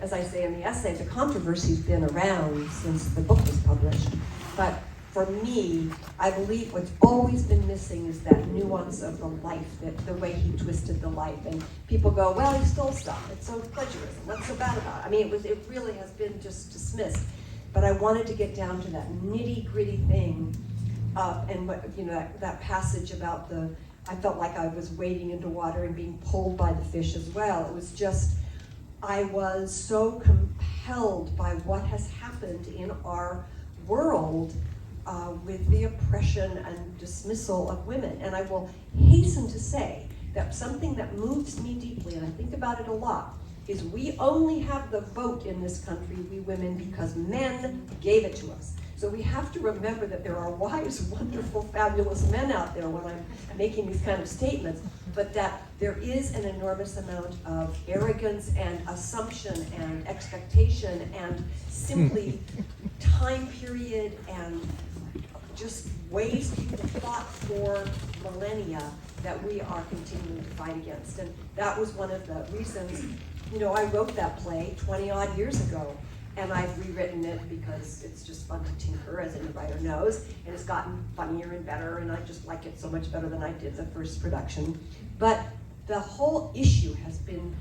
as I say in the essay, the controversy's been around since the book was published. But for me, I believe what's always been missing is that nuance of the life, the way he twisted the life. And people go, well, he stole stuff. It's so plagiarism. What's so bad about it? It really has been just dismissed. But I wanted to get down to that nitty-gritty thing, and that passage about I felt like I was wading into water and being pulled by the fish as well. It was just, I was so compelled by what has happened in our world with the oppression and dismissal of women. And I will hasten to say that something that moves me deeply, and I think about it a lot, is we only have the vote in this country, we women, because men gave it to us. So we have to remember that there are wise, wonderful, fabulous men out there when I'm making these kind of statements, but that there is an enormous amount of arrogance and assumption and expectation and simply time period and just ways people fought for millennia that we are continuing to fight against. And that was one of the reasons, I wrote that play 20 odd years ago. And I've rewritten it because it's just fun to tinker, as any writer knows, and it's gotten funnier and better, and I just like it so much better than I did the first production. But the whole issue has been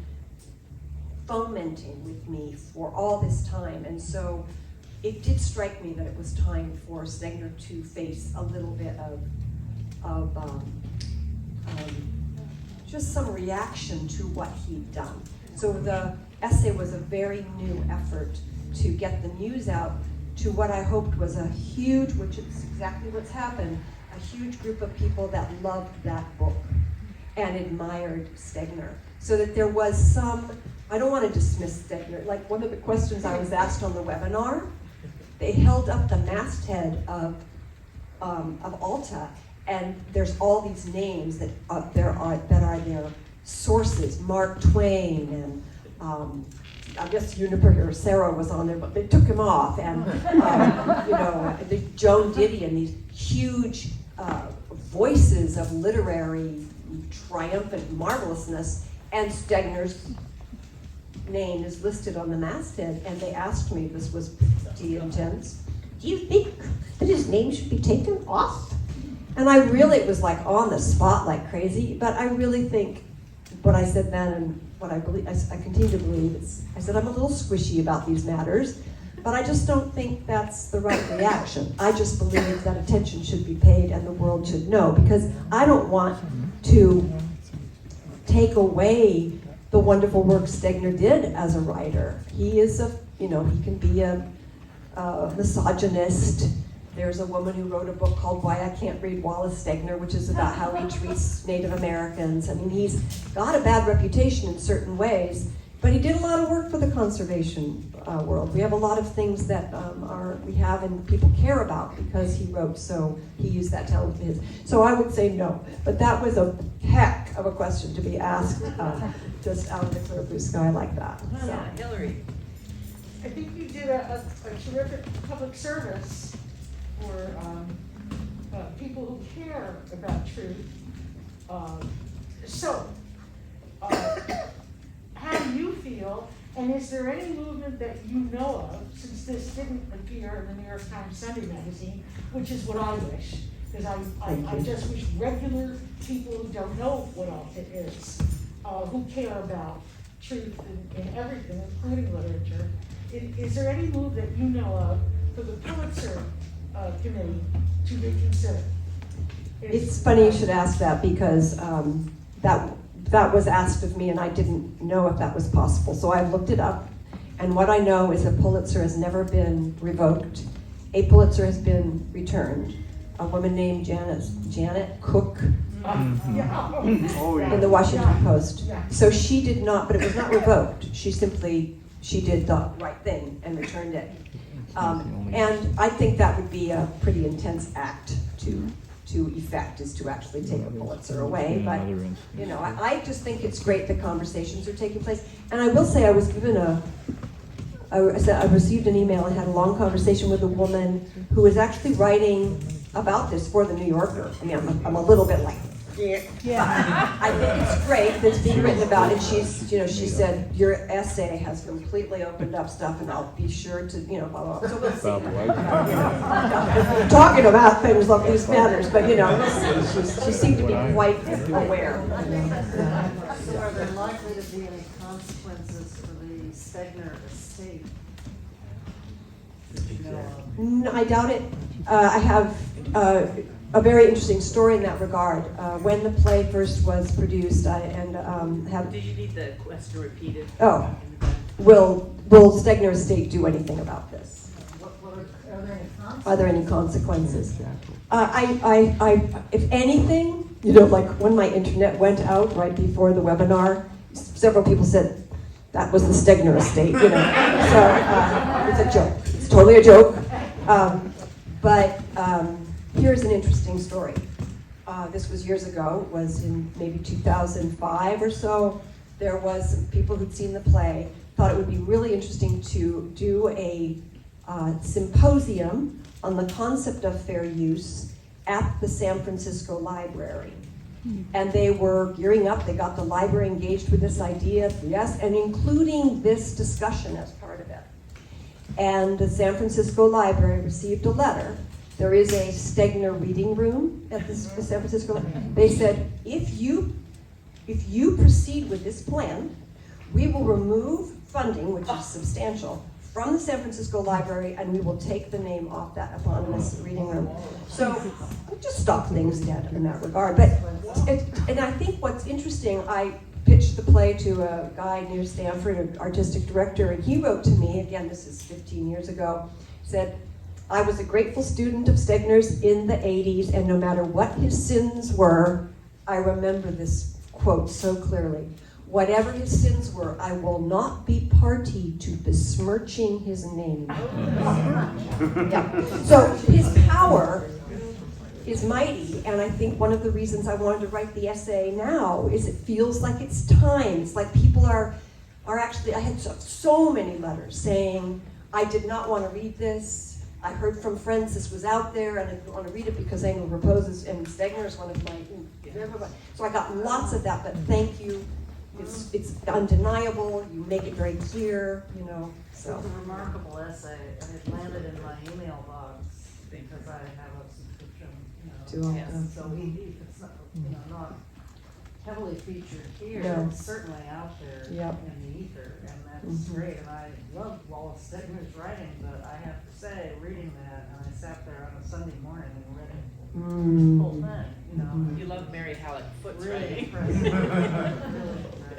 fomenting with me for all this time, and so it did strike me that it was time for Stegner to face a little bit of just some reaction to what he'd done. So the essay was a very new effort to get the news out to what I hoped was a huge, which is exactly what's happened, a huge group of people that loved that book and admired Stegner. So that there was some, I don't want to dismiss Stegner, like one of the questions I was asked on the webinar, they held up the masthead of Alta, and there's all these names that are their sources, Mark Twain, and I guess Juniper or Sarah was on there, but they took him off, and the Joan Didion, these huge voices of literary triumphant marvelousness, and Stegner's name is listed on the masthead, and they asked me, this was pretty intense, do you think that his name should be taken off? And I really, it was like on the spot like crazy, but I really think what I said then and what I believe, I continue to believe, I said I'm a little squishy about these matters, but I just don't think that's the right reaction. I just believe that attention should be paid and the world should know, because I don't want to take away the wonderful work Stegner did as a writer. He is he can be a misogynist. There's a woman who wrote a book called Why I Can't Read Wallace Stegner, which is about how he treats Native Americans. I mean, he's got a bad reputation in certain ways, But he did a lot of work for the conservation world. We have a lot of things that we have and people care about because he wrote, so he used that talent of his. So I would say no, but that was a heck of a question to be asked just out of the clear blue sky like that. So. Yeah, Hillary. I think you did a terrific public service for people who care about truth. How do you feel, and is there any movement that you know of, since this didn't appear in the New York Times Sunday magazine, which is what I wish, because I just wish regular people who don't know what alt it is, who care about truth in everything, including literature. Is there any move that you know of for the Pulitzer Committee to be considered? It's funny you should ask that because that was asked of me and I didn't know if that was possible. So I looked it up, and what I know is a Pulitzer has never been revoked. A Pulitzer has been returned. A woman named Janet Cook in the Washington Post. So she did not, but it was not revoked. She did the right thing and returned it. And I think that would be a pretty intense act to effect, is to actually take a Pulitzer away. But I just think it's great that conversations are taking place. And I will say I was given I received an email and had a long conversation with a woman who was actually writing about this for the New Yorker. I mean, I'm a little bit like, yeah. I think it's great that's being written about it. She said, your essay has completely opened up stuff and I'll be sure to, blah, blah, blah. So we'll see. Talking about things like these matters, but she seemed to be quite aware. So are there likely to be any consequences for the Stegner estate? No, I doubt it. I have a very interesting story in that regard. When the play first was produced, Do you need the question repeated? Oh, will Stegner Estate do anything about this? Are there any consequences? If anything, like when my internet went out right before the webinar, several people said that was the Stegner Estate. So it's a joke. It's totally a joke. But here's an interesting story. This was years ago. It was in maybe 2005 or so. There was some people who'd seen the play, thought it would be really interesting to do a symposium on the concept of fair use at the San Francisco Library. And they were gearing up. They got the library engaged with this idea, yes, and including this discussion as part of it. And the San Francisco Library received a letter. There is a Stegner reading room at the San Francisco. They said, if you proceed with this plan, we will remove funding, which is substantial, from the San Francisco Library, and we will take the name off that eponymous reading room. So we just stop things dead in that regard. But and I think what's interesting, I pitched the play to a guy near Stanford, an artistic director, and he wrote to me, again, this is 15 years ago, said, I was a grateful student of Stegner's in the 80s, and no matter what his sins were, I remember this quote so clearly. Whatever his sins were, I will not be party to besmirching his name. Yeah. So his power is mighty, and I think one of the reasons I wanted to write the essay now is it feels like it's time. It's like people are actually, I had so many letters saying, I did not want to read this. I heard from friends this was out there, and I didn't want to read it because Engel proposes, and Stegner is one of my, so I got lots of that, but thank you. It's undeniable, you make it very clear, so. It's a remarkable essay, and it landed in my email box because I have a subscription, so if it's not, not heavily featured here, No. it's certainly out there Yep. in the ether, and that's great, and I love Wallace Stegner's writing, but I have to say, reading that, and I sat there on a Sunday morning and read it, the whole thing, You love Mary Halleck Foot's really writing. impressive. Really impressive.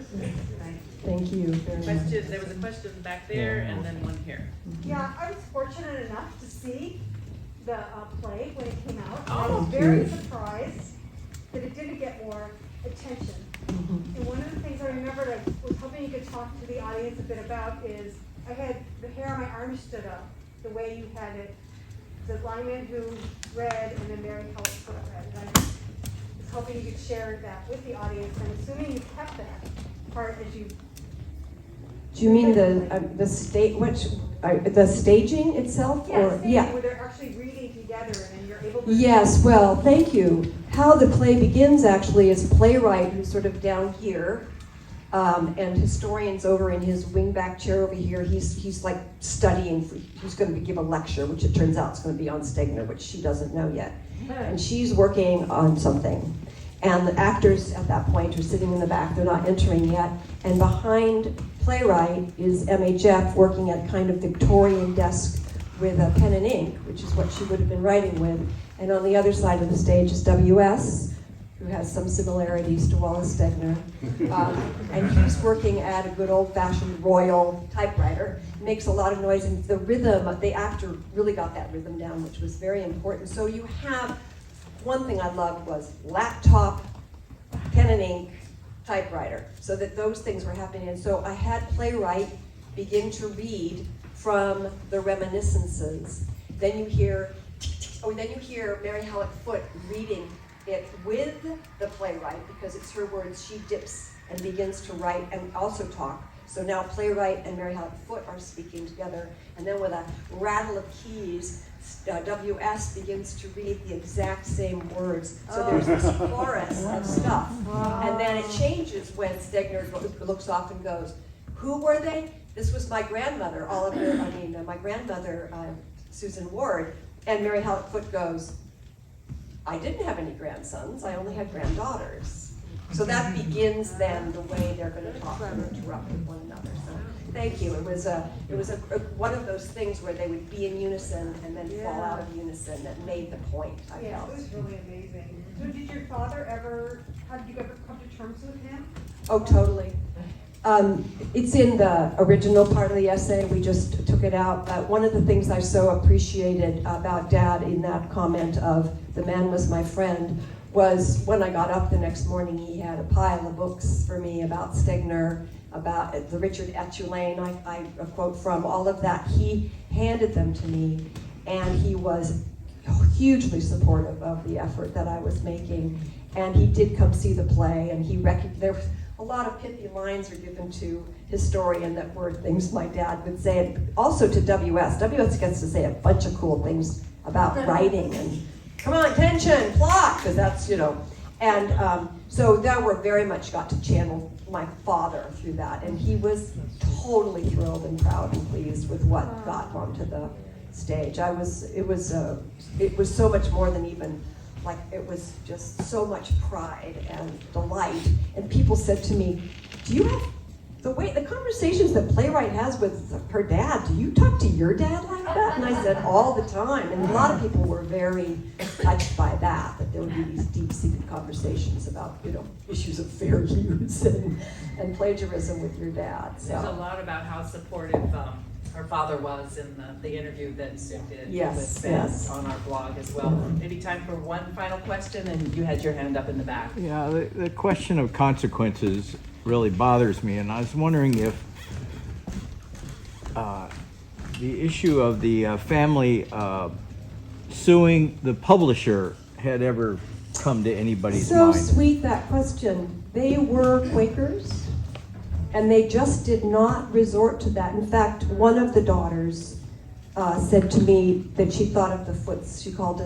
Thank you. Thank you very much. Question, there was a question back there and then one here. Yeah, I was fortunate enough to see the play when it came out. I Oh, was very surprised that it didn't get more attention. Mhm. And one of the things I remembered I was hoping you could talk to the audience a bit about is, I had the hair on my arm stood up, the way you had it, the blind man who read and then Mary Howard Foot read. And I was hoping you could share that with the audience, and assuming you kept that part as you. Do you mean the staging itself? Or Yeah, where they're actually reading together and you're able to. Yes, well, thank you. How the play begins actually is a playwright who's sort of down here, and historian's over in his wingback chair over here. He's like studying. He's going to give a lecture, which it turns out is going to be on Stegner, which she doesn't know yet. And she's working on something. And the actors at that point are sitting in the back. They're not entering yet. And behind playwright is MHF working at a kind of Victorian desk with a pen and ink, which is what she would have been writing with. And on the other side of the stage is WS, who has some similarities to Wallace Stegner. And he's working at a good old-fashioned Royal typewriter. Makes a lot of noise, and the rhythm, the actor really got that rhythm down, which was very important. So you have, one thing I loved was laptop, pen and ink, typewriter, so that those things were happening. And so I had playwright begin to read from the reminiscences. Then you hear Mary Halleck Foote reading it with the playwright, because it's her words. She dips and begins to write and also talk. So now playwright and Mary Halleck Foote are speaking together, and then with a rattle of keys, WS begins to read the exact same words. So there's this chorus of stuff. And then it changes when Stegner looks off and goes, who were they? This was my grandmother, my grandmother, Susan Ward. And Mary Halleck Foote goes, I didn't have any grandsons, I only had granddaughters. So that begins then the way they're going to talk and interrupt with one another. So thank you. It was one of those things where they would be in unison and then fall out of unison that made the point, I Yeah, felt. it was really amazing. So did your father how did you ever come to terms with him? Oh, totally. It's in the original part of the essay. We just took it out. But one of the things I so appreciated about Dad in that comment of the man was my friend was when I got up the next morning, he had a pile of books for me about Stegner, about the Richard Etulain, I quote from, all of that. He handed them to me, and he was hugely supportive of the effort that I was making. And he did come see the play, and there was a lot of pithy lines are given to historian that were things my dad would say, and also to WS. WS gets to say a bunch of cool things about writing and come on, tension, plot, because that's, and so that were very much got to channel my father through that, and he was totally thrilled and proud and pleased with what got onto the stage. It was so much more than even, like, it was just so much pride and delight. And people said to me, do you have, the conversations that playwright has with her dad, do you talk to your dad like that? And I said, all the time. And a lot of people were very touched by that there would be these deep-seated conversations about, issues of fair use and plagiarism with your dad. So. There's a lot about how supportive her father was in the interview that Sue did with Ben on our blog as well. Maybe time for one final question, and you had your hand up in the back. Yeah, the question of consequences really bothers me, and I was wondering if the issue of the family suing the publisher had ever come to anybody's So mind. sweet, that question. They were Quakers, and they just did not resort to that. In fact, one of the daughters said to me that she thought of the Foots, she called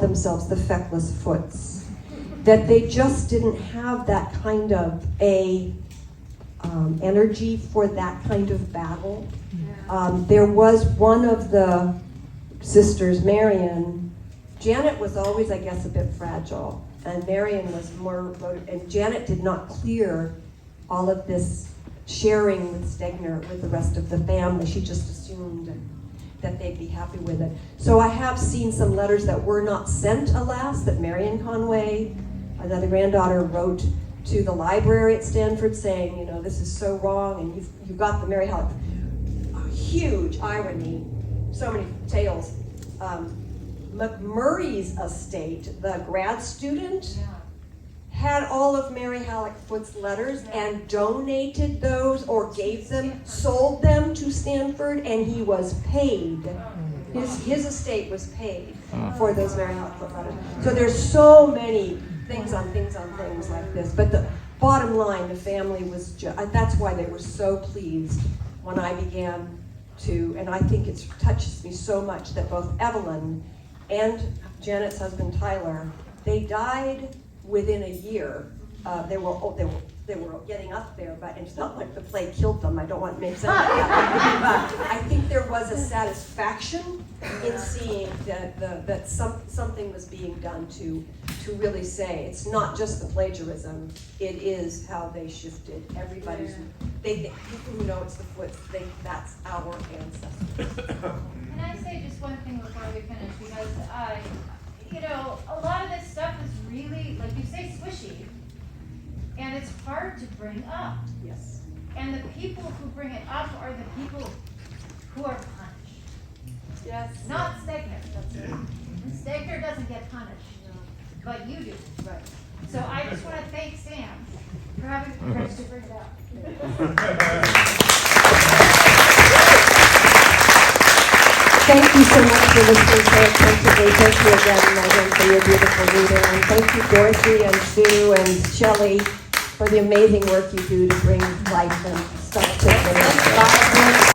themselves the feckless Foots, that they just didn't have that kind of energy for that kind of battle. There was one of the sisters, Marion. Janet was always, I guess, a bit fragile, and Marion was more, and Janet did not clear all of this sharing with Stegner with the rest of the family. She just assumed that they'd be happy with it. So I have seen some letters that were not sent, alas, that Marion Conway, another granddaughter, wrote to the library at Stanford saying, this is so wrong, and you've got the Mary Halleck. Huge irony, so many tales. McMurray's estate, the grad student, had all of Mary Halleck Foote's letters and donated those or gave them, sold them to Stanford, and he was paid. His estate was paid for those Mary Halleck Foote letters. So there's so many things on things like this. But the bottom line, the family was that's why they were so pleased when I began to, and I think it touches me so much that both Evelyn and Janet's husband Tyler, they died within a year. They were getting up there, but it's not like the plague killed them. I don't want to make sense of that. But I think there was a satisfaction in seeing that something was being done to really say it's not just the plagiarism. It is how they shifted. Everybody's people who know it's the Footes think that's our ancestors. Can I say just one thing before we finish? Because a lot of this stuff is really, like you say, squishy. And it's hard to bring up. Yes. And the people who bring it up are the people who are punished. Yes. Not Stegner. Stegner doesn't get punished, but you do. Right. So I just want to thank Sam for having the courage to bring it up. Thank you so much for listening so attentively. Thank you again, Megan, for your beautiful reading. And thank you, Dorothy and Sue and Shelley, for the amazing work you do to bring life and stuff to the